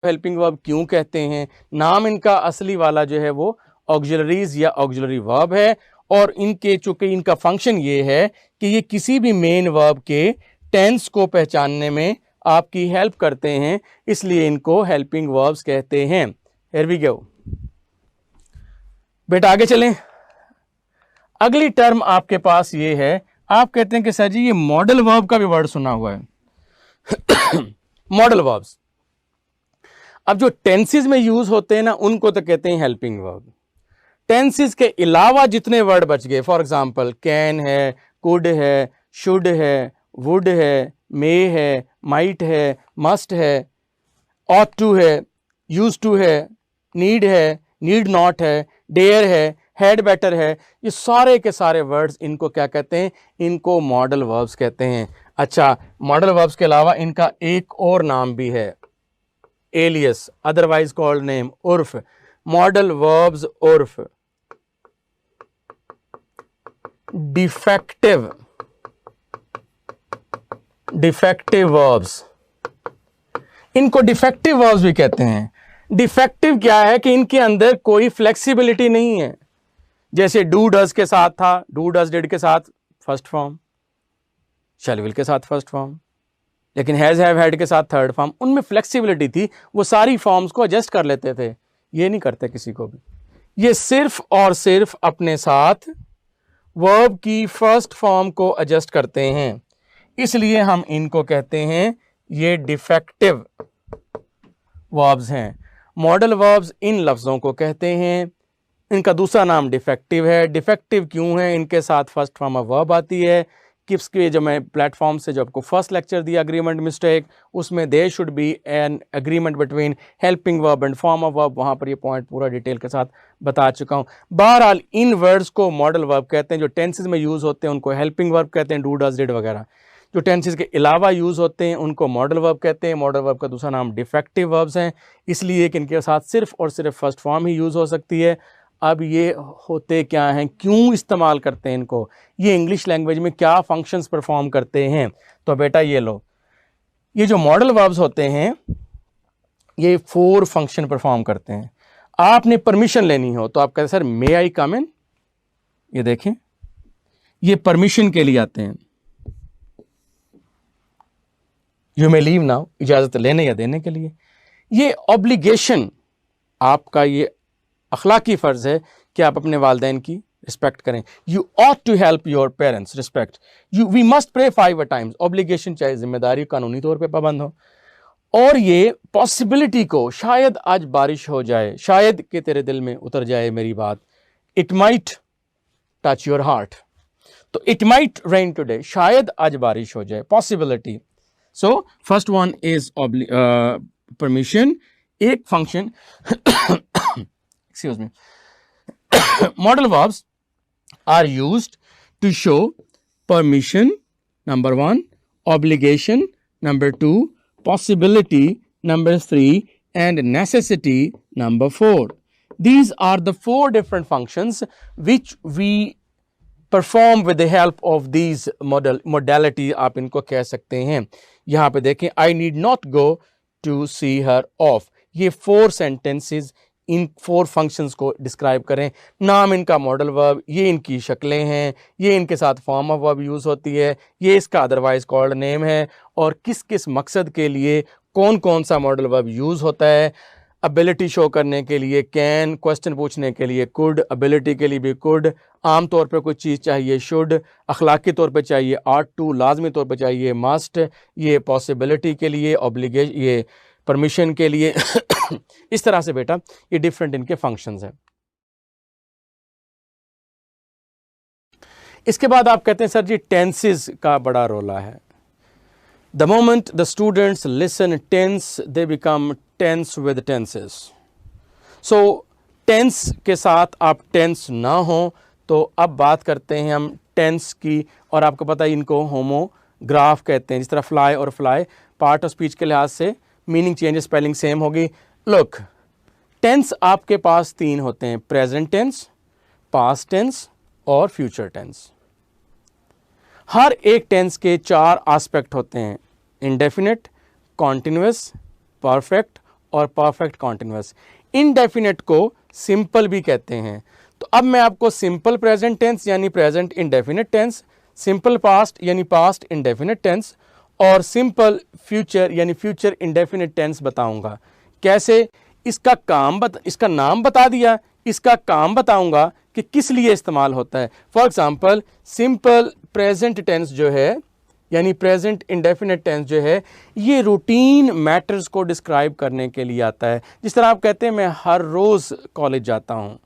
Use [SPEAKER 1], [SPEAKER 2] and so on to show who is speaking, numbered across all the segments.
[SPEAKER 1] Helping verb क्यों कहते हैं, नाम इनका असली वाला जो है वो ऑक्सिलरीज या ऑक्सिलरी वर्ब है, और इनके चूंकि इनका फंक्शन ये है कि ये किसी भी मेन वर्ब के टेंस को पहचानने में आपकी हेल्प करते हैं, इसलिए इनको हेल्पिंग वर्ब्स कहते हैं। हियर वी गो बेटा, आगे चलें। अगली टर्म आपके पास ये है, आप कहते हैं कि सर जी ये मॉडल वर्ब का भी वर्ड सुना हुआ है। मॉडल वर्ब्स अब जो टेंसेस में यूज होते हैं ना, उनको तो कहते हैं हेल्पिंग वर्ब। टेंसेस के अलावा जितने वर्ड बच गए, फॉर एग्जांपल कैन है, कुड है, शुड है, वुड है, मे है, माइट है, मस्ट है, ऑट टू है, यूज टू है, नीड है, नीड नॉट है, डेयर है, हैड बेटर है, ये सारे के सारे वर्ड्स इनको क्या कहते हैं, इनको मॉडल वर्ब्स कहते हैं। अच्छा, मॉडल वर्ब्स के अलावा इनका एक और नाम भी है, एलियस, अदरवाइज कॉल्ड नेम, उर्फ। मॉडल वर्ब्स उर्फ डिफेक्टिव वर्ब्स, इनको डिफेक्टिव वर्ब्स भी कहते हैं। डिफेक्टिव क्या है कि इनके अंदर कोई फ्लेक्सिबिलिटी नहीं है। जैसे डू डज के साथ था, डू डज डिड के साथ फर्स्ट फॉर्म, शैल विल के साथ फर्स्ट फॉर्म, लेकिन हैज हैव हैड के साथ थर्ड फॉर्म, उनमें फ्लेक्सिबिलिटी थी, वो सारी फॉर्म्स को एडजस्ट कर लेते थे। ये नहीं करते किसी को भी, ये सिर्फ और सिर्फ अपने साथ वर्ब की फर्स्ट फॉर्म को एडजस्ट करते हैं, इसलिए हम इनको कहते हैं ये डिफेक्टिव वर्ब्स हैं। मॉडल वर्ब्स इन लफ्ज़ों को कहते हैं, इनका दूसरा नाम डिफेक्टिव है। डिफेक्टिव क्यों है, इनके साथ फर्स्ट फॉर्म ऑफ वर्ब आती है। किप्स के जो मैं प्लेटफॉर्म से जो आपको फर्स्ट लेक्चर दिया अग्रीमेंट मिस्टेक, उसमें there should be an agreement between helping verb and form of verb, वहाँ पर ये पॉइंट पूरा डिटेल के साथ बता चुका हूँ। बहरहाल इन वर्ड्स को मॉडल वर्ब कहते हैं। जो टेंसेज में यूज़ होते हैं उनको हेल्पिंग वर्ब कहते हैं, डू डज डिड वगैरह। जो टेंसेज के अलावा यूज़ होते हैं उनको मॉडल वर्ब कहते हैं। मॉडल वर्ब का दूसरा नाम डिफेक्टिव वर्ब्स हैं, इसलिए कि इनके साथ सिर्फ और सिर्फ फर्स्ट फॉर्म ही यूज़ हो सकती है। अब ये होते क्या हैं, क्यों इस्तेमाल करते हैं इनको, ये इंग्लिश लैंग्वेज में क्या फंक्शंस परफॉर्म करते हैं। तो बेटा ये लो, ये जो मॉडल वर्ब्स होते हैं ये 4 फंक्शन परफॉर्म करते हैं। आपने परमिशन लेनी हो तो आप कहते सर मे आई कम इन, ये देखें ये परमिशन के लिए आते हैं। यू मे लीव नाउ, इजाजत लेने या देने के लिए। ये ऑब्लिगेशन, आपका ये अखलाकी फ़र्ज़ है कि आप अपने वालिदैन की रिस्पेक्ट करें। You ought to help your parents, respect. We must pray 5 times, obligation चाहे जिम्मेदारी कानूनी तौर पे पाबंद हो। और ये पॉसिबिलिटी को, शायद आज बारिश हो जाए, शायद कि तेरे दिल में उतर जाए मेरी बात, it might touch your heart, तो इट माइट रेन टुडे, शायद आज बारिश हो जाए, possibility. So first one is permission, एक function excuse me. Modal verbs are used to show permission, number 1, obligation, number 2, possibility, number 3, and necessity, number 4. These are the 4 different functions which we perform with the help of these modality, आप इनको कह सकते हैं। यहाँ पे देखें, I need not go to see her off, ये 4 sentences इन 4 functions को डिस्क्राइब करें। नाम इनका मॉडल वर्ब, ये इनकी शक्लें हैं, ये इनके साथ फॉर्म ऑफ वर्ब यूज़ होती है, ये इसका अदरवाइज कॉल्ड नेम है, और किस किस मकसद के लिए कौन कौन सा मॉडल वर्ब यूज़ होता है। एबिलिटी शो करने के लिए कैन, क्वेश्चन पूछने के लिए कुड, एबिलिटी के लिए भी कुड, आम तौर पे कोई चीज़ चाहिए शुड, अखलाकी तौर पे चाहिए आर्ट टू, लाजमी तौर पे चाहिए मस्ट, ये पॉसिबिलिटी के लिए ऑब्लिगेशन, ये परमिशन के लिए। इस तरह से बेटा ये डिफरेंट इनके फंक्शंस हैं। इसके बाद आप कहते हैं सर जी टेंसेस का बड़ा रोला है। The moment the students listen tense, they become tense with tenses. So tense के साथ आप टेंस ना हो तो अब बात करते हैं हम टेंस की, और आपको पता है इनको होमोग्राफ कहते हैं। जिस तरह फ्लाई और फ्लाई पार्ट ऑफ स्पीच के लिहाज से मीनिंग चेंज, स्पेलिंग सेम होगी। लुक, टेंस आपके पास 3 होते हैं, प्रेजेंट टेंस, पास्ट टेंस और फ्यूचर टेंस। हर एक टेंस के 4 एस्पेक्ट होते हैं, इंडेफिनिट, कॉन्टिन्यूअस, परफेक्ट और परफेक्ट कॉन्टिन्यूस। इनडेफिनेट को सिंपल भी कहते हैं। तो अब मैं आपको सिंपल प्रेजेंट टेंस यानी present indefinite tense, simple past यानी पास्ट इंडेफिनिट टेंस और सिंपल फ्यूचर यानी फ्यूचर इंडेफिनिट टेंस बताऊंगा। कैसे? इसका नाम बता दिया, इसका काम बताऊंगा कि किस लिए इस्तेमाल होता है। For example simple present tense जो है यानी प्रेजेंट इंडेफिनिट टेंस जो है, ये रूटीन मैटर्स को डिस्क्राइब करने के लिए आता है। जिस तरह आप कहते हैं मैं हर रोज़ कॉलेज जाता हूँ,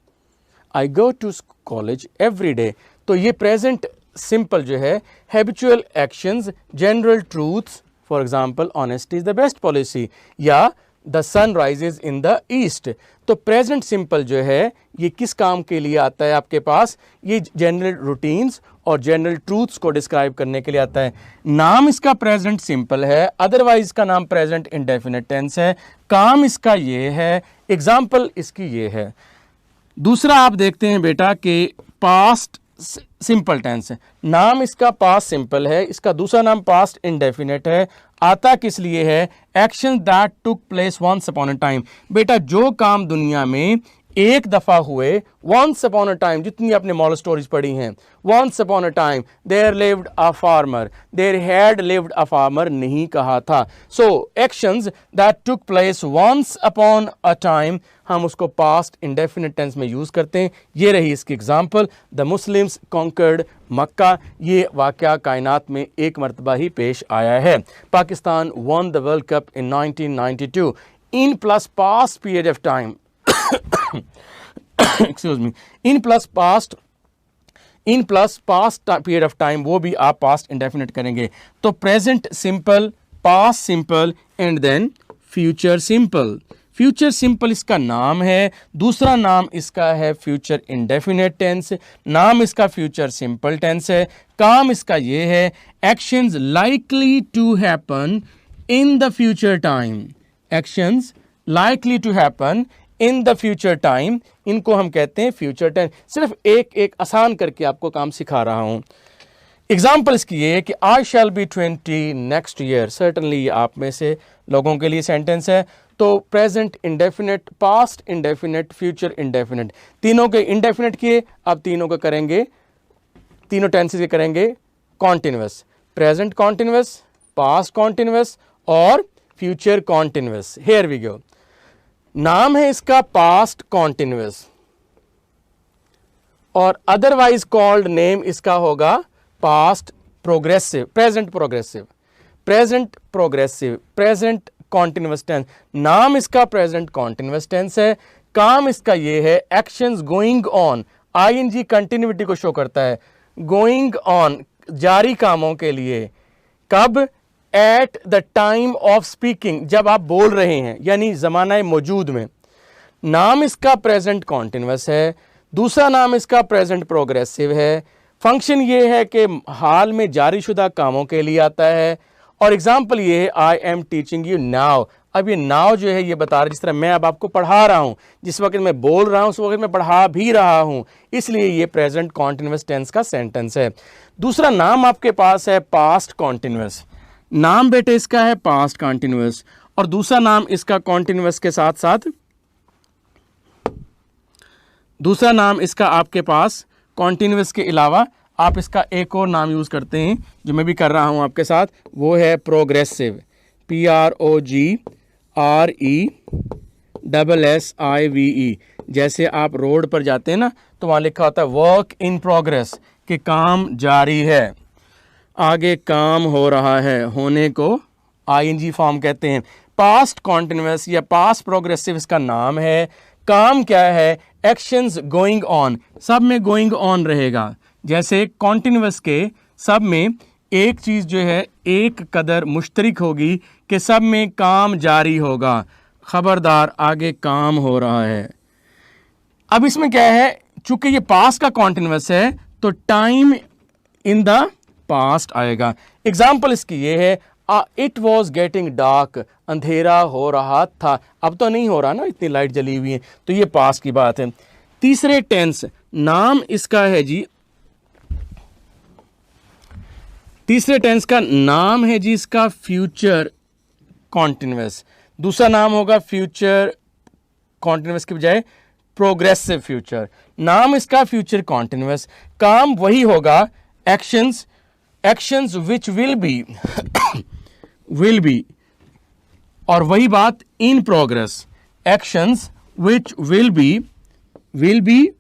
[SPEAKER 1] I go to college every day. तो ये प्रेजेंट सिंपल जो है habitual actions, general truths, for example honesty is the best policy या the sun rises in the east. तो प्रेजेंट सिंपल जो है ये किस काम के लिए आता है आपके पास? ये जनरल रूटीन्स और जनरल ट्रूथ्स को डिस्क्राइब करने के लिए आता है। नाम इसका प्रेजेंट सिंपल है, अदरवाइज इसका नाम प्रेजेंट इंडेफिनिट टेंस है। काम इसका ये है, एग्जाम्पल इसकी ये है। दूसरा आप देखते हैं बेटा कि पास्ट सिंपल टेंस है। नाम इसका पास्ट सिंपल है, इसका दूसरा नाम पास्ट इंडेफिनिट है। आता किस लिए है? Action that took place once upon a time. बेटा जो काम दुनिया में एक दफा हुए, वंस अपॉन अ टाइम, जितनी आपने मॉरल स्टोरीज पढ़ी हैं, once upon a time there lived a farmer, there had lived a farmer नहीं कहा था। So actions that took place once upon a time हम उसको पास्ट इंडेफिनिट टेंस में यूज करते हैं। ये रही इसकी example, the Muslims conquered Mecca. ये वाकया कायनात में एक मरतबा ही पेश आया है। Pakistan won the World Cup in 1992 in plus past period of time excuse me, in plus past period of time, वो भी आप past indefinite करेंगे। तो present simple, past simple and then future simple। Future simple इसका नाम है, दूसरा नाम इसका है फ्यूचर इंडेफिनिट टेंस, नाम इसका फ्यूचर सिंपल टेंस है। काम इसका ये है, actions likely to happen in the future time, actions likely to happen in the future time, इनको हम कहते हैं फ्यूचर टेंस। सिर्फ एक एक आसान करके आपको काम सिखा रहा हूं। एग्जाम्पल इसकी ये है कि I shall be 20 next year. Certainly आप में से लोगों के लिए सेंटेंस है। तो present indefinite, past indefinite, future indefinite, तीनों के इंडेफिनिट किए, अब तीनों को करेंगे, तीनों टेंसेस के करेंगे continuous. Present continuous, past continuous और future continuous. Here we go. नाम है इसका पास्ट कॉन्टिन्यूअस और अदरवाइज कॉल्ड नेम इसका होगा past progressive, present progressive, present progressive, present continuous tense. नाम इसका प्रेजेंट कॉन्टिन्यूअस टेंस है। काम इसका ये है, actions going on, ING continuity को शो करता है। गोइंग ऑन जारी कामों के लिए, कब? At the time of speaking, जब आप बोल रहे हैं, यानी जमाना मौजूद में। नाम इसका प्रेजेंट कॉन्टिन्यूअस है, दूसरा नाम इसका प्रेजेंट प्रोग्रेसिव है। फंक्शन ये है कि हाल में जारी शुदा कामों के लिए आता है। और एग्जाम्पल ये है, I am teaching you now. अब ये नाउ जो है ये बता रहा है, जिस तरह मैं अब आपको पढ़ा रहा हूं, जिस वक्त मैं बोल रहा हूं उस वक्त मैं पढ़ा भी रहा हूं, इसलिए ये प्रेजेंट कॉन्टिन्यूअस टेंस का सेंटेंस है। दूसरा नाम आपके पास है पास्ट कॉन्टिन्यूअस। नाम बेटे इसका है पास्ट कॉन्टिन्यूअस और दूसरा नाम इसका कॉन्टिन्यूअस के साथ साथ, दूसरा नाम इसका आपके पास कॉन्टिन्यूअस के अलावा आप इसका एक और नाम यूज करते हैं जो मैं भी कर रहा हूं आपके साथ, वो है प्रोग्रेसिव, PROGRESSIVE। जैसे आप रोड पर जाते हैं ना तो वहां लिखा होता है वर्क इन प्रोग्रेस, कि काम जारी है, आगे काम हो रहा है, होने को आईएनजी फॉर्म कहते हैं। पास्ट कॉन्टिन्यूअस या पास्ट प्रोग्रेसिव इसका नाम है। काम क्या है? एक्शंस गोइंग ऑन, सब में गोइंग ऑन रहेगा। जैसे कॉन्टिन्यूअस के सब में एक चीज जो है एक कदर मुश्तरिक होगी कि सब में काम जारी होगा, खबरदार आगे काम हो रहा है। अब इसमें क्या है, चूंकि ये पास्ट का कॉन्टिन्यूअस है तो टाइम इन द पास्ट आएगा। एग्जाम्पल इसकी ये है, इट वॉज गेटिंग डार्क, अंधेरा हो रहा था। अब तो नहीं हो रहा ना, इतनी लाइट जली हुई है, तो ये पास्ट की बात है। तीसरे टेंस, नाम इसका है जी, तीसरे टेंस का नाम है जी इसका फ्यूचर कॉन्टिन्यूअस। दूसरा नाम होगा फ्यूचर कॉन्टिन्यूस की बजाय प्रोग्रेसिव फ्यूचर। नाम इसका फ्यूचर कॉन्टिन्यूस, काम वही होगा एक्शंस विच विल बी और वही बात in progress, actions which will be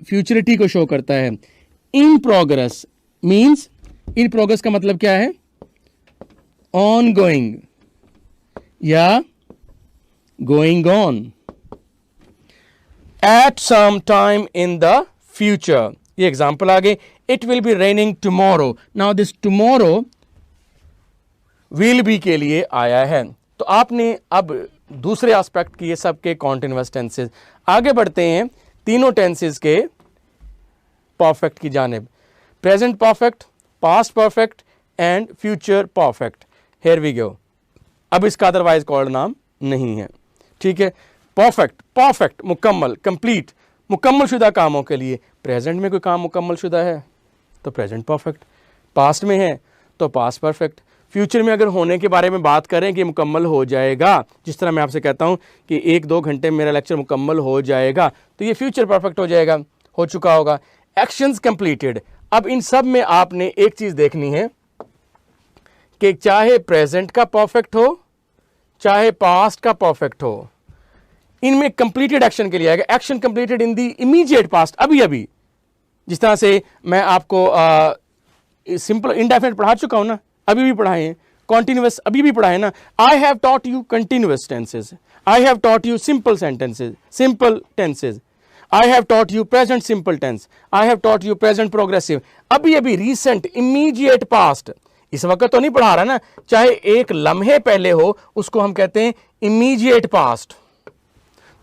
[SPEAKER 1] futurity को शो करता है। In progress means, in progress का मतलब क्या है, ऑन गोइंग या going on, at some time in the future. ये एग्जाम्पल आगे, it will be raining tomorrow. Now this tomorrow will be के लिए आया है। तो आपने अब दूसरे एस्पेक्ट किए सबके कॉन्टिन्यूअस टेंसेस। आगे बढ़ते हैं तीनों टेंसेस के परफेक्ट की जानिब, present perfect, past perfect and future perfect. Here we go. अब इसका अदरवाइज कॉल्ड नाम नहीं है, ठीक है। परफेक्ट मुकम्मल, कंप्लीट, मुकम्मल शुदा कामों के लिए। प्रेजेंट में कोई काम मुकम्मल शुदा है तो प्रेजेंट परफेक्ट, पास्ट में है तो पास्ट परफेक्ट, फ्यूचर में अगर होने के बारे में बात करें कि मुकम्मल हो जाएगा, जिस तरह मैं आपसे कहता हूं कि 1-2 घंटे में मेरा लेक्चर मुकम्मल हो जाएगा, तो ये फ्यूचर परफेक्ट हो जाएगा, हो चुका होगा। Actions completed. अब इन सब में आपने एक चीज देखनी है कि चाहे प्रेजेंट का परफेक्ट हो चाहे पास्ट का परफेक्ट हो, इनमें कंप्लीटेड एक्शन के लिए आएगा। Action completed in the immediate past, अभी अभी। जिस तरह से मैं आपको सिंपल इंडेफिनिट पढ़ा चुका हूं ना, अभी भी पढ़ाए हैं, कॉन्टिन्यूअस अभी भी पढ़ाए ना। I have taught you continuous tenses, I have taught you simple sentences, simple tenses, I have taught you present simple tense, I have taught you present progressive. अभी अभी रीसेंट, इमीडिएट पास्ट, इस वक्त तो नहीं पढ़ा रहा ना, चाहे एक लम्हे पहले हो उसको हम कहते हैं इमीडिएट पास्ट।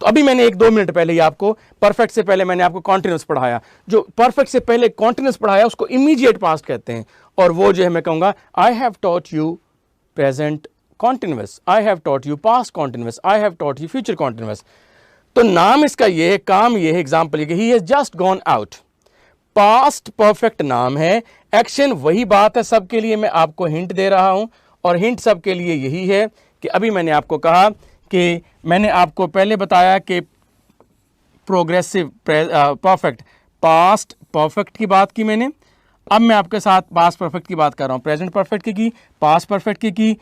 [SPEAKER 1] तो अभी मैंने 1-2 मिनट पहले ही आपको परफेक्ट से पहले मैंने आपको कॉन्टिन्यूअस पढ़ाया, जो परफेक्ट से पहले कॉन्टिन्यूअस पढ़ाया उसको इमीडिएट पास्ट कहते हैं। और वो जो है मैं कहूंगा आई have taught you present continuous, I have taught you past continuous, I have taught you future continuous. तो नाम इसका ये है, काम ये है, एग्जाम्पल ये, he has just gone out, past perfect नाम है। एक्शन वही बात है, सबके लिए मैं आपको हिंट दे रहा हूं, और हिंट सबके लिए यही है कि अभी मैंने आपको कहा कि मैंने आपको पहले बताया कि प्रोग्रेसिव परफेक्ट, पास्ट परफेक्ट की बात की मैंने, अब मैं आपके साथ पास्ट परफेक्ट की बात कर रहा हूं। प्रेजेंट परफेक्ट की, पास्ट परफेक्ट की,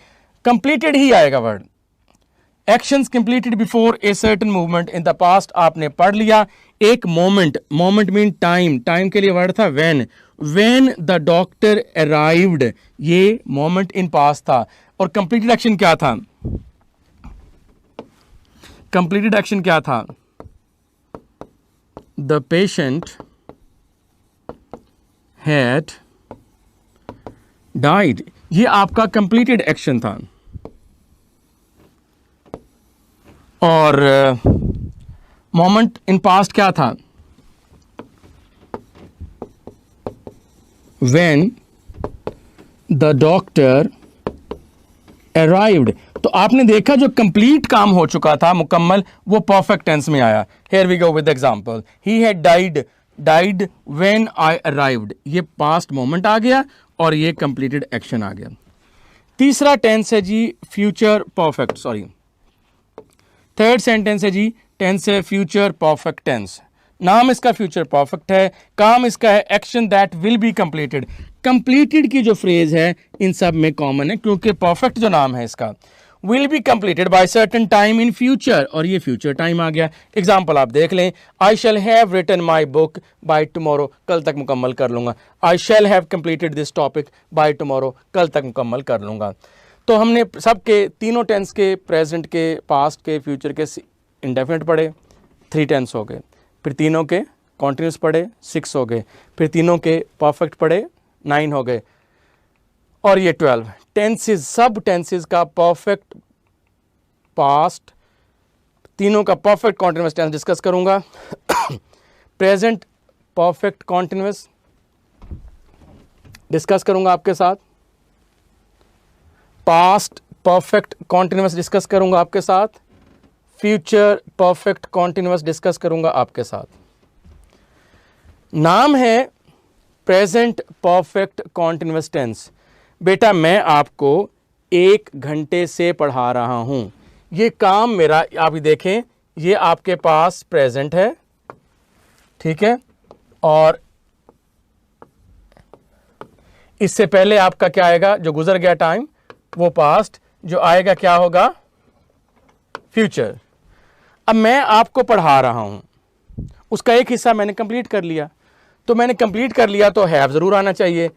[SPEAKER 1] कंप्लीटेड ही आएगा word. Actions completed before a certain movement in the past आपने पढ़ लिया। एक moment, moment mean time, time के लिए वर्ड था व्हेन द डॉक्टर अराइव्ड, ये मोमेंट इन पास्ट था। और कंप्लीटेड एक्शन क्या था, कंप्लीटेड एक्शन क्या था, द पेशेंट हैड डाइड, ये आपका कंप्लीटेड एक्शन था। और मोमेंट इन पास्ट क्या था, व्हेन द डॉक्टर अराइव्ड। तो आपने देखा जो कंप्लीट काम हो चुका था, मुकम्मल, वो परफेक्ट टेंस में आया। Here we go with example, he had died when I arrived, ये पास्ट मोमेंट आ गया और ये कंप्लीटेड एक्शन आ गया। तीसरा टेंस है जी future perfect, sorry third sentence है जी, टेंस है फ्यूचर परफेक्ट टेंस। नाम इसका फ्यूचर परफेक्ट है, काम इसका है action that will be completed. Completed की जो फ्रेज है इन सब में कॉमन है, क्योंकि परफेक्ट जो नाम है इसका will be completed by certain time in future, और ये फ्यूचर टाइम आ गया। एग्जाम्पल आप देख लें, I shall have written my book by tomorrow, कल तक मुकम्मल कर लूंगा। I shall have completed this topic by tomorrow, कल तक मुकम्मल कर लूंगा। तो हमने सबके तीनों टेंस के, प्रेजेंट के, पास्ट के, फ्यूचर के इंडेफिनिट पढ़े, 3 टेंस हो गए। फिर तीनों के कॉन्टिन्यूस पढ़े, 6 हो गए। फिर तीनों के परफेक्ट पढ़े, 9 हो गए। और ये 12 टेंसेज, सब टेंसेज का परफेक्ट, पास्ट, तीनों का परफेक्ट कॉन्टिन्यूस टेंस डिस्कस करूंगा। प्रेजेंट परफेक्ट कॉन्टिन्यूस डिस्कस करूंगा आपके साथ, पास्ट परफेक्ट कॉन्टिन्यूस डिस्कस करूंगा आपके साथ, फ्यूचर परफेक्ट कॉन्टिन्यूस डिस्कस करूंगा आपके साथ। नाम है प्रेजेंट परफेक्ट कॉन्टिन्यूस टेंस। बेटा मैं आपको 1 घंटे से पढ़ा रहा हूं, ये काम मेरा, आप ये देखें, ये आपके पास प्रेजेंट है, ठीक है, और इससे पहले आपका क्या आएगा, जो गुजर गया टाइम वो पास्ट, जो आएगा क्या होगा, फ्यूचर। अब मैं आपको पढ़ा रहा हूं, उसका एक हिस्सा मैंने कंप्लीट कर लिया, तो मैंने कंप्लीट कर लिया तो हैव जरूर आना चाहिए।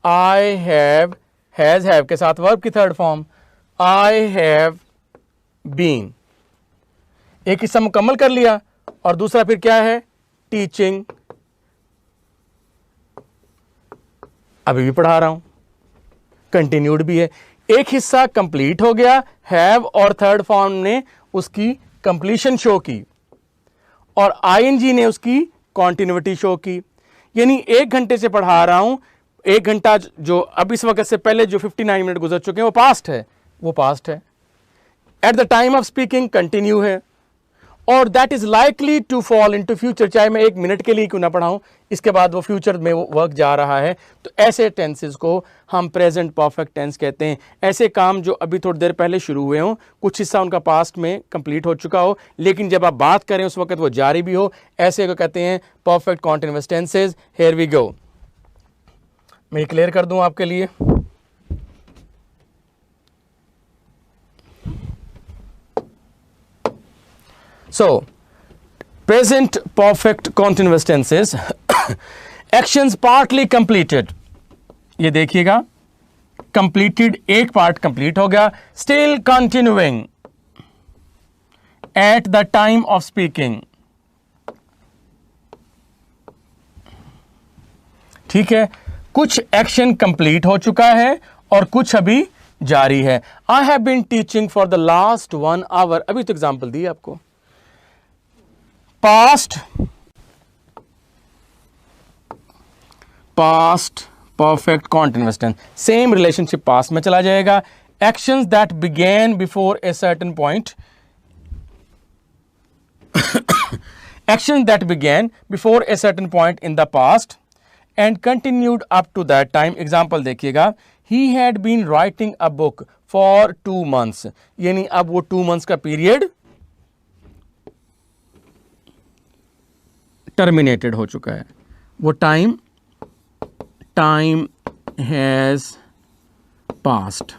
[SPEAKER 1] आई हैव, हैज हैव के साथ वर्ब की third form, I have been, एक हिस्सा मुकम्मल कर लिया, और दूसरा फिर क्या है, टीचिंग, अभी भी पढ़ा रहा हूं, कंटिन्यूड भी है। एक हिस्सा कंप्लीट हो गया, हैव और थर्ड फॉर्म ने उसकी कंप्लीशन शो की, और आईएनजी ने उसकी कॉन्टिन्यूटी शो की। यानी 1 घंटे से पढ़ा रहा हूं, 1 घंटा जो अब इस वक्त से पहले जो 59 मिनट गुजर चुके हैं वो पास्ट है, वो पास्ट है। At the time of speaking continue है, और that is likely to fall into future, चाहे मैं 1 मिनट के लिए क्यों ना पढ़ाऊं, इसके बाद वो फ्यूचर में वो वर्क जा रहा है। तो ऐसे टेंसेस को हम प्रेजेंट परफेक्ट टेंस कहते हैं। ऐसे काम जो अभी थोड़ी देर पहले शुरू हुए हों, कुछ हिस्सा उनका पास्ट में कंप्लीट हो चुका हो, लेकिन जब आप बात करें उस वक्त वो जारी भी हो, ऐसे को कहते हैं perfect continuous tenses. Here we go, मैं क्लियर कर दूं आपके लिए। So, present perfect continuous tenses, actions partly completed, ये देखिएगा, completed एक पार्ट कंप्लीट हो गया, still continuing at the time of speaking, ठीक है, कुछ एक्शन कंप्लीट हो चुका है और कुछ अभी जारी है। I have been teaching for the last 1 hour, अभी तो एग्जाम्पल दी आपको। Past, past perfect continuous tense, same relationship past में चला जाएगा। Actions that begin before a certain point, actions that begin before a certain point in the past and continued up to that time. Example देखिएगा, he had been writing a book for 2 months, यानी अब वो 2 months का period terminated हो चुका है, वो time has past.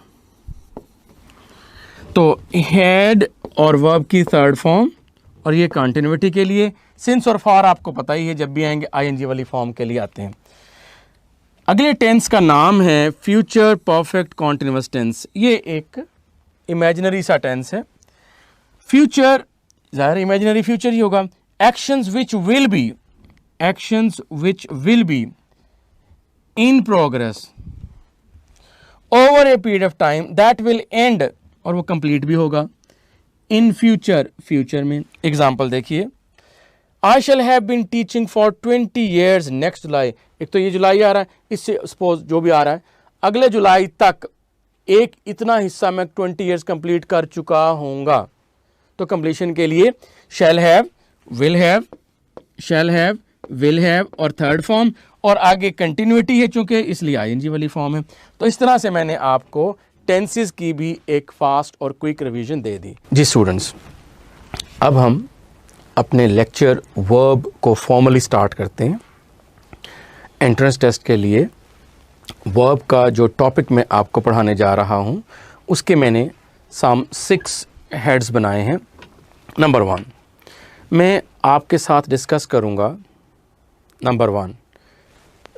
[SPEAKER 1] तो हैड और वर्ब की थर्ड फॉर्म, और ये कंटिन्यूटी के लिए सिंस और फॉर आपको पता ही है, जब भी आएंगे आईएनजी वाली फॉर्म के लिए आते हैं। अगले टेंस का नाम है फ्यूचर परफेक्ट कॉन्टिन्यूअस टेंस। ये एक इमेजिनरी सा टेंस है। फ्यूचर ज़ाहिर इमेजिनरी फ्यूचर ही होगा। Actions which will be in progress over a period of time that will end, और वो कंप्लीट भी होगा in future में। एग्जाम्पल देखिए, I shall have been teaching for 20 years next July। एक तो ये जुलाई आ रहा है, इससे सपोज जो भी आ रहा है, अगले जुलाई तक एक इतना हिस्सा मैं 20 years कंप्लीट कर चुका हूँगा। तो कंप्लीशन के लिए shall have, will have, shall have, will have और थर्ड फॉर्म, और आगे कंटिन्यूटी है चूंकि, इसलिए आईएनजी वाली फॉर्म है। तो इस तरह से मैंने आपको टेंसेस की भी एक फास्ट और क्विक रिवीजन दे दी। जी स्टूडेंट्स, अब हम अपने लेक्चर वर्ब को फॉर्मली स्टार्ट करते हैं। एंट्रेंस टेस्ट के लिए वर्ब का जो टॉपिक मैं आपको पढ़ाने जा रहा हूँ, उसके मैंने सम 6 हेड्स बनाए हैं। नंबर 1, मैं आपके साथ डिस्कस करूंगा number 1,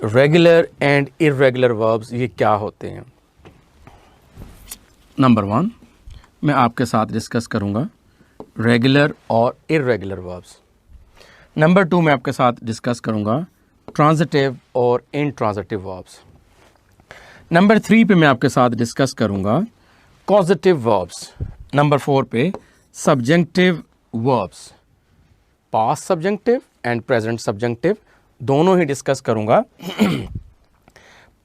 [SPEAKER 1] regular and irregular verbs ये क्या होते हैं। नंबर 1, मैं आपके साथ डिस्कस करूंगा रेगुलर और इर्रेगुलर वर्ब्स। नंबर 2, मैं आपके साथ डिस्कस करूंगा ट्रांजिटिव और इंट्रांजिटिव वर्ब्स। नंबर 3 पे मैं आपके साथ डिस्कस करूंगा कॉजेटिव वर्ब्स। नंबर 4 पे subjective verbs, past subjective and present subjective दोनों ही डिस्कस करूंगा।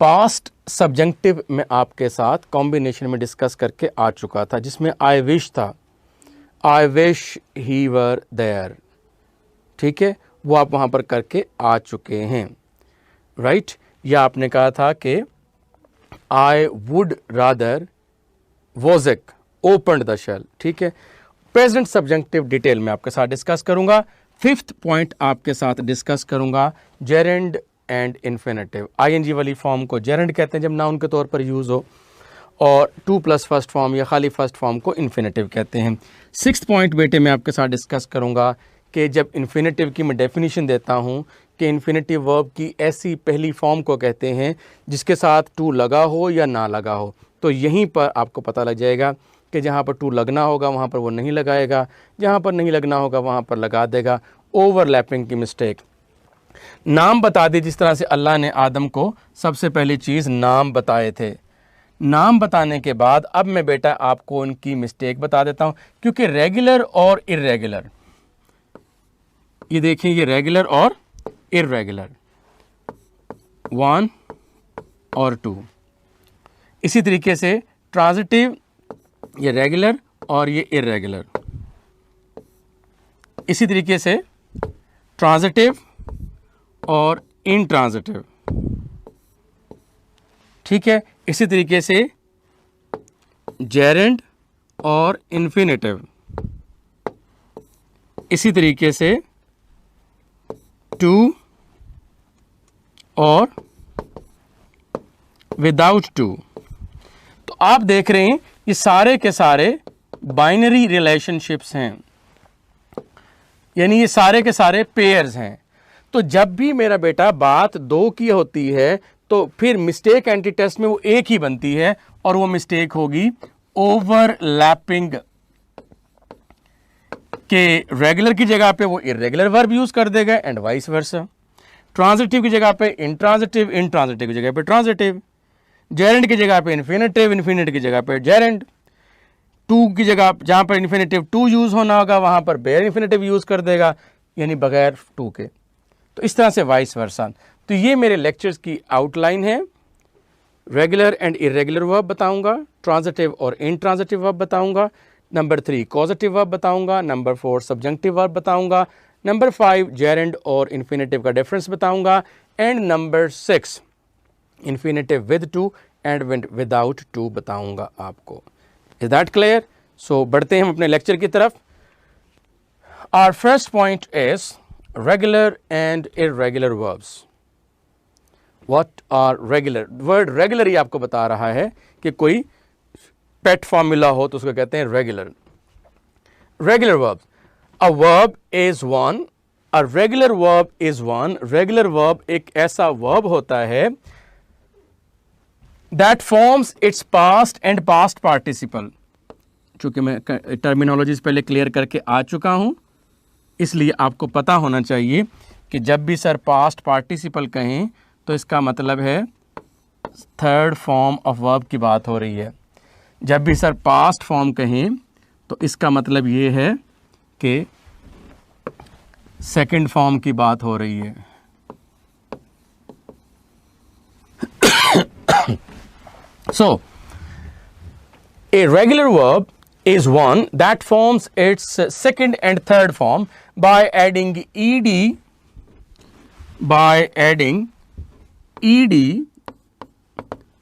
[SPEAKER 1] पास्ट सब्जेक्टिव में आपके साथ कॉम्बिनेशन में डिस्कस करके आ चुका था, जिसमें आई विश था, I wish he were there, ठीक है, वो आप वहां पर करके आ चुके हैं, राइट। या आपने कहा था कि आई वुड रादर वोज़िक ओपन्ड द शेल, ठीक है, प्रेजेंट सब्जेक्टिव डिटेल में आपके साथ डिस्कस करूंगा। फिफ्थ पॉइंट आपके साथ डिस्कस करूंगा जेरेंड एंड इन्फिनेटिव। आईएनजी वाली फॉर्म को जेरेंड कहते हैं जब नाउन के तौर पर यूज़ हो, और 2+ फर्स्ट फॉर्म या खाली फर्स्ट फॉर्म को इन्फिनेटिव कहते हैं। सिक्स्थ पॉइंट बेटे मैं आपके साथ डिस्कस करूंगा कि जब इन्फिनेटिव की मैं डेफिनेशन देता हूं कि इन्फिनेटिव वर्ब की ऐसी पहली फॉर्म को कहते हैं जिसके साथ टू लगा हो या ना लगा हो। तो यहीं पर आपको पता लग जाएगा कि जहाँ पर टू लगना होगा वहाँ पर वो नहीं लगाएगा, जहाँ पर नहीं लगना होगा वहाँ पर लगा देगा। ओवरलैपिंग की मिस्टेक। नाम बता दे, जिस तरह से अल्लाह ने आदम को सबसे पहली चीज़ नाम बताए थे। नाम बताने के बाद अब मैं बेटा आपको उनकी मिस्टेक बता देता हूँ, क्योंकि रेगुलर और इर्रेगुलर, ये देखिए ये रेगुलर और इर्रेगुलर, 1 और 2। इसी तरीके से ट्रांजिटिव, ये रेगुलर और ये इर्रेगुलर। इसी तरीके से ट्रांजिटिव और इनट्रांजिटिव, ठीक है। इसी तरीके से जेरेंड और इन्फिनेटिव, इसी तरीके से टू और विदाउट टू। तो आप देख रहे हैं ये सारे के सारे बाइनरी रिलेशनशिप्स हैं, यानी ये सारे के सारे पेयर्स हैं। तो जब भी मेरा बेटा बात दो की होती है तो फिर मिस्टेक एंटी टेस्ट में वो एक ही बनती है, और वो मिस्टेक होगी ओवरलैपिंग के रेगुलर की जगह पे वो इर्रेगुलर वर्ब यूज कर देगा एंड वाइस वर्सा। ट्रांजिटिव की जगह पे इनट्रांजिटिव, इनट्रांजिटिव की जगह पे ट्रांजिटिव, जेरेंड की जगह पे इन्फिनेटिव, इन्फिनेटिव की जगह पे जेरेंड, टू की जगह जहां पर इन्फिनेटिव टू यूज होना होगा वहां पर बेयर इन्फिनेटिव यूज कर देगा, यानी बगैर टू के। तो इस तरह से वाइस वर्सा। तो ये मेरे लेक्चर्स की आउटलाइन है। रेगुलर एंड इर्रेगुलर वर्ब बताऊंगा, ट्रांजिटिव और इनट्रांजिटिव वर्ब बताऊंगा, नंबर 3 कॉजेटिव वर्ब बताऊंगा, नंबर 4 सब्जेक्टिव वर्ब बताऊंगा, नंबर 5 जेरेंड और इन्फिनेटिव का डिफरेंस बताऊंगा, and number 6 infinitive with to and without to बताऊंगा आपको। Is that clear? सो बढ़ते हैं हम अपने लेक्चर की तरफ। Our first point is regular and irregular verbs. What are regular? Word regular ही आपको बता रहा है कि कोई पेट फॉर्मूला हो तो उसको कहते हैं regular. Regular verb, a verb is one, a regular verb is one. Regular verb एक ऐसा वर्ब होता है that forms its past and past participle. चूंकि मैं टर्मिनोलॉजीज पहले क्लियर करके आ चुका हूं, इसलिए आपको पता होना चाहिए कि जब भी सर पास्ट पार्टिसिपल कहें तो इसका मतलब है थर्ड फॉर्म ऑफ वर्ब की बात हो रही है। जब भी सर पास्ट फॉर्म कहें तो इसका मतलब ये है कि सेकंड फॉर्म की बात हो रही है। So, a regular verb is one that forms its second and third form by adding ed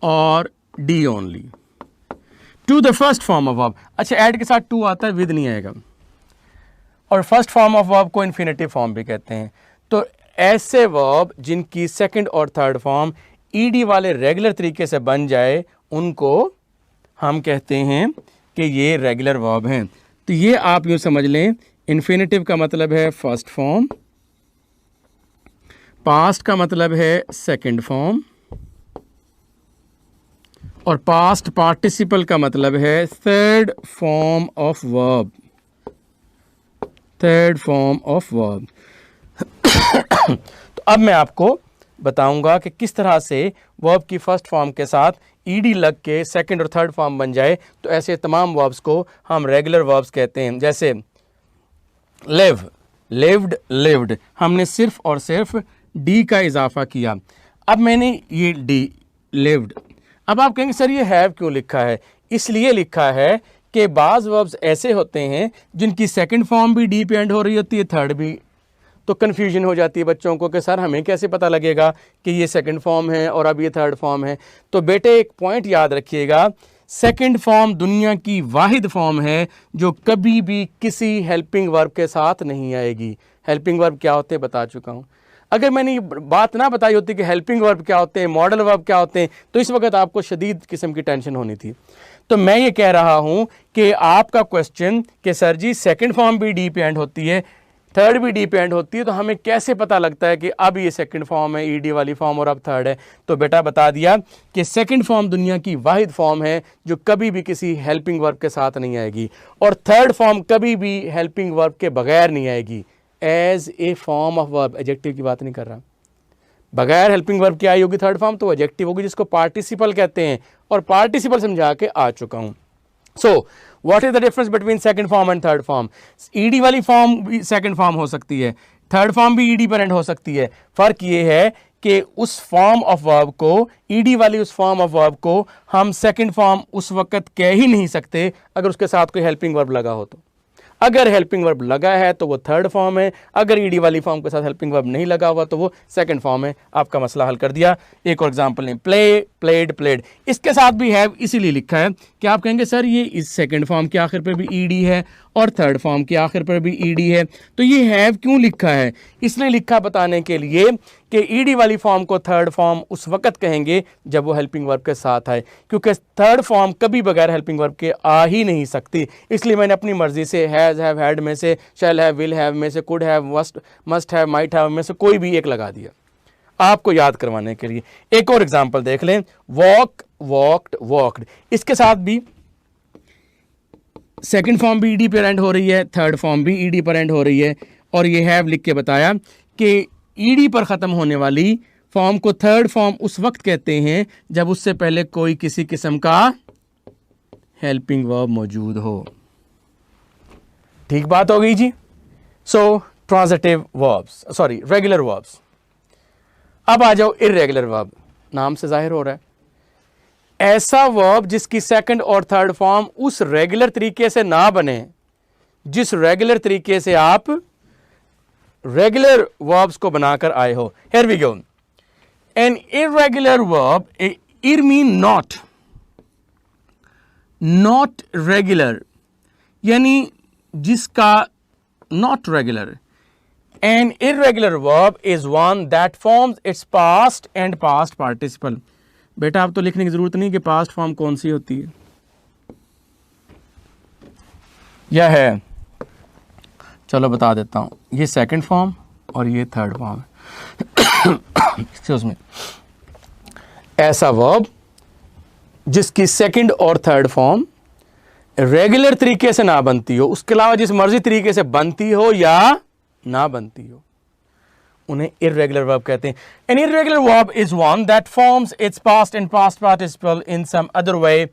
[SPEAKER 1] or d only to the first form of verb। अच्छा, add के साथ to आता है, with नहीं आएगा। और फर्स्ट फॉर्म ऑफ वर्ब को infinitive form भी कहते हैं। तो ऐसे वर्ब जिनकी सेकंड और थर्ड फॉर्म ईडी वाले रेगुलर तरीके से बन जाए उनको हम कहते हैं कि ये रेगुलर वर्ब हैं। तो ये आप यूँ समझ लें, इन्फिनेटिव का मतलब है फर्स्ट फॉर्म, पास्ट का मतलब है सेकंड फॉर्म, और पास्ट पार्टिसिपल का मतलब है third form of verb. Third form of verb. तो अब मैं आपको बताऊंगा कि किस तरह से वर्ब की फर्स्ट फॉर्म के साथ ईडी लग के सेकंड और थर्ड फॉर्म बन जाए। तो ऐसे तमाम वर्ब्स को हम रेगुलर वर्ब्स कहते हैं। जैसे लिव, लिव्ड, लिव्ड, हमने सिर्फ और सिर्फ डी का इजाफा किया। अब मैंने ये डी लिव्ड, अब आप कहेंगे सर ये हैव क्यों लिखा है? इसलिए लिखा है कि बाज़ वर्ब्स ऐसे होते हैं जिनकी सेकंड फॉर्म भी डी पे एंड हो रही होती है, थर्ड भी। तो कन्फ्यूजन हो जाती है बच्चों को कि सर हमें कैसे पता लगेगा कि ये सेकंड फॉर्म है और अब ये थर्ड फॉर्म है। तो बेटे एक पॉइंट याद रखिएगा, सेकंड फॉर्म दुनिया की वाहिद फॉर्म है जो कभी भी किसी हेल्पिंग वर्ब के साथ नहीं आएगी। हेल्पिंग वर्ब क्या होते हैं बता चुका हूं। अगर मैंने ये बात ना बताई होती कि हेल्पिंग वर्ब क्या होते हैं, मॉडल वर्ब क्या होते हैं, तो इस वक्त आपको शदीद किस्म की टेंशन होनी थी। तो मैं ये कह रहा हूं कि आपका क्वेश्चन कि सर जी सेकंड फॉर्म भी डी पे एंड होती है, थर्ड भी डी पे एंड होती है, तो हमें कैसे पता लगता है कि अब ये सेकंड फॉर्म है ईडी वाली फॉर्म और अब थर्ड है। तो बेटा बता दिया कि सेकंड फॉर्म दुनिया की वाहिद फॉर्म है जो कभी भी किसी हेल्पिंग वर्ब के साथ नहीं आएगी, और थर्ड फॉर्म कभी भी हेल्पिंग वर्ब के बगैर नहीं आएगी as a form of verb. Adjective की बात नहीं कर रहा, बगैर हेल्पिंग वर्ब की आई होगी थर्ड फॉर्म तो एडजेक्टिव होगी जिसको पार्टिसिपल कहते हैं, और पार्टिसिपल समझा के आ चुका हूं। So what is the difference between second form and third form? ED वाली फॉर्म भी सेकंड फॉर्म हो सकती है, थर्ड फॉर्म भी ईडी पर एंड हो सकती है। फर्क ये है कि उस फॉर्म ऑफ वर्ब को, ईडी वाली उस फॉर्म ऑफ वर्ब को हम सेकंड फॉर्म उस वक्त कह ही नहीं सकते अगर उसके साथ कोई हेल्पिंग वर्ब लगा हो। तो अगर हेल्पिंग वर्ब लगा है तो वो थर्ड फॉर्म है, अगर ईडी वाली फॉर्म के साथ हेल्पिंग वर्ब नहीं लगा हुआ तो वो सेकंड फॉर्म है। आपका मसला हल कर दिया। एक और एग्जांपल लें, प्ले, प्लेड, प्लेड, इसके साथ भी हैव इसीलिए लिखा है कि आप कहेंगे सर ये इस सेकंड फॉर्म के आखिर पर भी ईडी है और थर्ड फॉर्म के आखिर पर भी ईडी है, तो ये हैव क्यों लिखा है? इसलिए लिखा बताने के लिए कि ईडी वाली फॉर्म को थर्ड फॉर्म उस वक्त कहेंगे जब वो हेल्पिंग वर्ब के साथ आए, क्योंकि थर्ड फॉर्म कभी बगैर हेल्पिंग वर्ब के आ ही नहीं सकती। इसलिए मैंने अपनी मर्जी से हैज़, हैव, हैड में से, शैल हैव, विल हैव में से, could have, must have, might have में से कोई भी एक लगा दिया आपको याद करवाने के लिए। एक और एग्जांपल देख लें, वॉक, वॉक्ड, वॉक्ड, इसके साथ भी सेकंड फॉर्म भी ईडी पर एंड हो रही है, थर्ड फॉर्म भी ईडी पर एंड हो रही है, और ये हैव लिख के बताया कि ईडी पर ख़त्म होने वाली फॉर्म को थर्ड फॉर्म उस वक्त कहते हैं जब उससे पहले कोई किसी किस्म का हेल्पिंग वर्ब मौजूद हो। ठीक बात हो गई जी। So transitive verbs, sorry regular verbs. अब आ जाओ इर्रेगुलर वर्ब। नाम से जाहिर हो रहा है ऐसा वर्ब जिसकी सेकंड और थर्ड फॉर्म उस रेगुलर तरीके से ना बने जिस रेगुलर तरीके से आप रेगुलर वर्ब्स को बनाकर आए हो। Here we go, an irregular verb, ir mean not, not regular यानी जिसका not regular. An irregular verb is one that forms its past and past participle. बेटा आप तो लिखने की जरूरत नहीं कि पास्ट फॉर्म कौन सी होती है, यह है, चलो बता देता हूं। ये सेकंड फॉर्म और ये थर्ड फॉर्म है। Excuse me. ऐसा वर्ब जिसकी सेकंड और थर्ड फॉर्म रेगुलर तरीके से ना बनती हो, उसके अलावा जिस मर्जी तरीके से बनती हो या ना बनती हो, उन्हें इर्रेगुलर वर्ब कहते हैं। An irregular verb is one that forms its past and past participle in some other way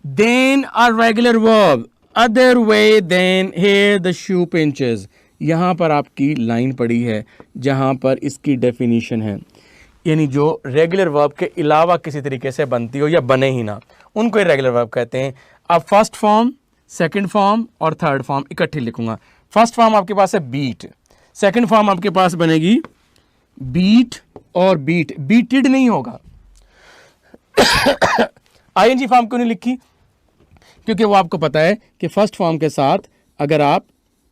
[SPEAKER 1] than a regular verb, other way than here the shoe pinches. यहां पर आपकी लाइन पड़ी है जहां पर इसकी डेफिनेशन है, यानी जो रेगुलर वर्ब के अलावा किसी तरीके से बनती हो या बने ही ना, उनको इर्रेगुलर वर्ब कहते हैं। अब फर्स्ट फॉर्म, सेकंड फॉर्म और थर्ड फॉर्म इकट्ठे लिखूंगा। फर्स्ट फॉर्म आपके पास है बीट, सेकंड फॉर्म आपके पास बनेगी बीट और बीट, बीटेड नहीं होगा। आईएनजी फॉर्म क्यों नहीं लिखी? क्योंकि वो आपको पता है कि फर्स्ट फॉर्म के साथ अगर आप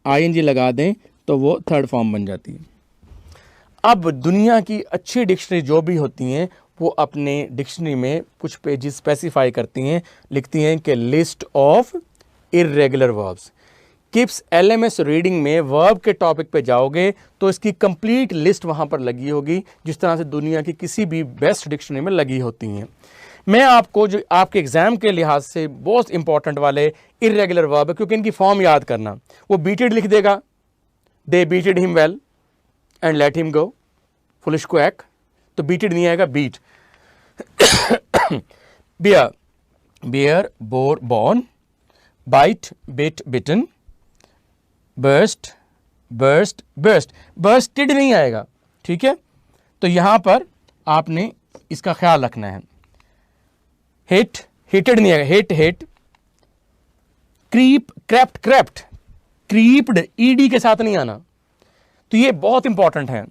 [SPEAKER 1] आईएनजी लगा दें तो वो थर्ड फॉर्म बन जाती है। अब दुनिया की अच्छी डिक्शनरी जो भी होती हैं वो अपने डिक्शनरी में कुछ पेजेस स्पेसिफाई करती हैं, लिखती हैं कि लिस्ट ऑफ इर्रेगुलर वर्ब्स। किप्स एलएमएस रीडिंग में वर्ब के टॉपिक पे जाओगे तो इसकी कंप्लीट लिस्ट वहाँ पर लगी होगी, जिस तरह से दुनिया की किसी भी बेस्ट डिक्शनरी में लगी होती हैं। मैं आपको जो आपके एग्जाम के लिहाज से बहुत इंपॉर्टेंट वाले इर्रेगुलर वर्ब है, क्योंकि इनकी फॉर्म याद करना, वो बीटेड लिख देगा, they beated him well and let him go, foolish quack, तो बीटेड नहीं आएगा, beat. Bear, bear, bore, born, bite, bit, bitten, burst, burst, burst, bursted नहीं आएगा। ठीक है, तो यहां पर आपने इसका ख्याल रखना है। हिट, हिटेड नहीं आएगा, hit, hit, creep, crept, crept, creeped ED के साथ नहीं आना, तो ये बहुत इंपॉर्टेंट है।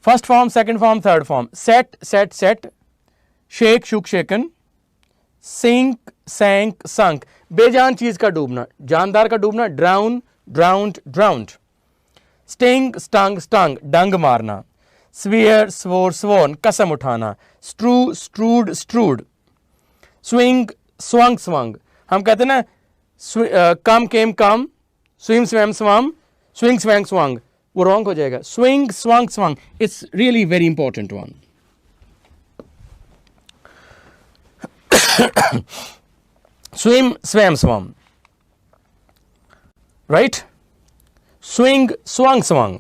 [SPEAKER 1] First form, second form, third form, set, set, set, shake, shook, shaken, sink, sank, sunk, बेजान चीज का डूबना, जानदार का डूबना, drown, drowned, drowned. Sting, stung, stung, डंग मारना। स्वीयर, स्वोर, स्वोन, कसम उठाना। Strew, strewed, strewed. Swing, swung, swung, हम कहते हैं ना come, came, come, swim, swum, स्वम, swing, swing, swung, वो रॉन्ग हो जाएगा। Swing, swung, swung, it's really very important one. swim, swam, swam, right? Swing, swung, swung,